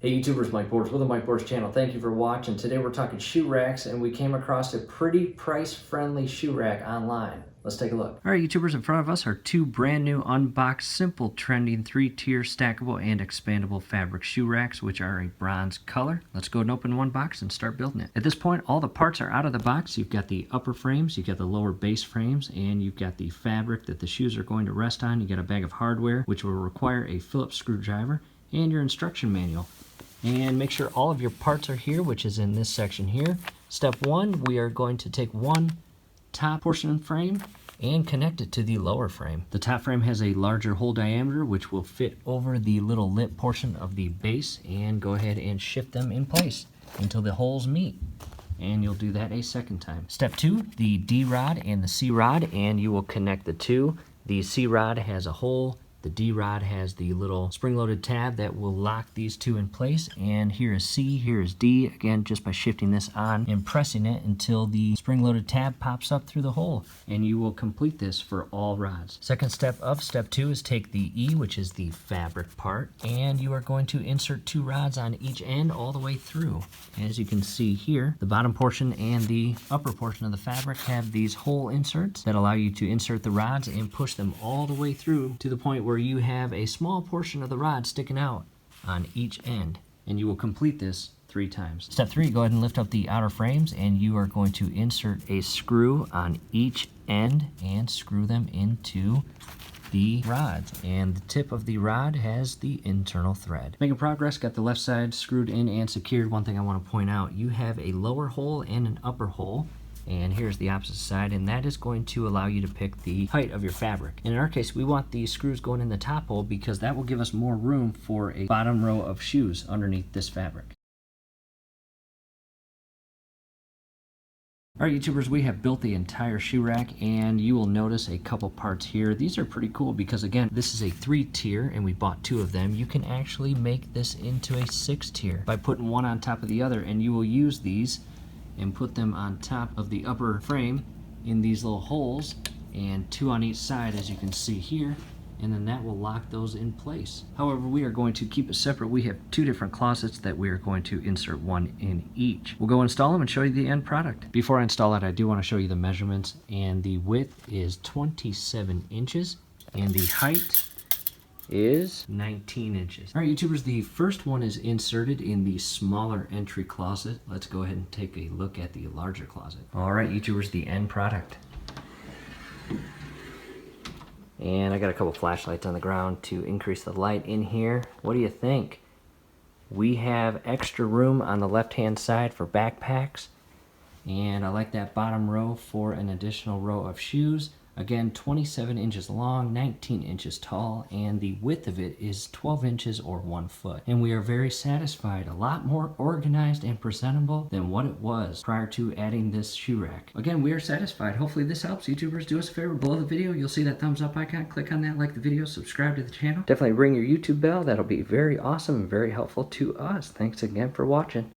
Hey YouTubers, Mike Borders with the Mike Borders channel. Thank you for watching. Today we're talking shoe racks and we came across a pretty price-friendly shoe rack online. Let's take a look. All right, YouTubers, in front of us are two brand new unboxed, simple, trending, 3-tier stackable and expandable fabric shoe racks, which are a bronze color. Let's go and open one box and start building it. At this point, all the parts are out of the box. You've got the upper frames, you've got the lower base frames, and you've got the fabric that the shoes are going to rest on. You got a bag of hardware, which will require a Phillips screwdriver, and your instruction manual. And make sure all of your parts are here, which is in this section here. Step one, we are going to take one top portion frame and connect it to the lower frame. The top frame has a larger hole diameter, which will fit over the little lip portion of the base, and go ahead and shift them in place until the holes meet. And you'll do that a second time. Step two, the D rod and the C rod, and you will connect the two. The C rod has a hole. The D rod has the little spring-loaded tab that will lock these two in place. And here is C, here is D. Again, just by shifting this on and pressing it until the spring-loaded tab pops up through the hole. And you will complete this for all rods. Second step of step two is take the E, which is the fabric part, and you are going to insert two rods on each end all the way through. As you can see here, the bottom portion and the upper portion of the fabric have these hole inserts that allow you to insert the rods and push them all the way through to the point where you have a small portion of the rod sticking out on each end, and you will complete this 3 times. Step 3, go ahead and lift up the outer frames, and you are going to insert a screw on each end and screw them into the rods, and the tip of the rod has the internal thread. Making progress, got the left side screwed in and secured. One thing I want to point out, you have a lower hole and an upper hole. And here's the opposite side, and that is going to allow you to pick the height of your fabric. And in our case, we want the screws going in the top hole because that will give us more room for a bottom row of shoes underneath this fabric. All right, YouTubers, we have built the entire shoe rack, and you will notice a couple parts here. These are pretty cool because, again, this is a 3-tier, and we bought 2 of them. You can actually make this into a 6-tier by putting one on top of the other, and you will use these and put them on top of the upper frame in these little holes, and 2 on each side, as you can see here, and then that will lock those in place. However, we are going to keep it separate. We have 2 different closets that we are going to insert one in each. We'll go install them and show you the end product. Before I install it, I do want to show you the measurements, and the width is 27 inches and the height is 19 inches. All right, YouTubers, the first one is inserted in the smaller entry closet. Let's go ahead and take a look at the larger closet. All right, YouTubers, the end product. And I got a couple flashlights on the ground to increase the light in here. What do you think? We have extra room on the left-hand side for backpacks, and I like that bottom row for an additional row of shoes. Again, 27 inches long, 19 inches tall, and the width of it is 12 inches or 1 foot. And we are very satisfied, a lot more organized and presentable than what it was prior to adding this shoe rack. Again, we are satisfied. Hopefully this helps. YouTubers, do us a favor, below the video, you'll see that thumbs up icon. Click on that, like the video, subscribe to the channel. Definitely ring your YouTube bell. That'll be very awesome and very helpful to us. Thanks again for watching.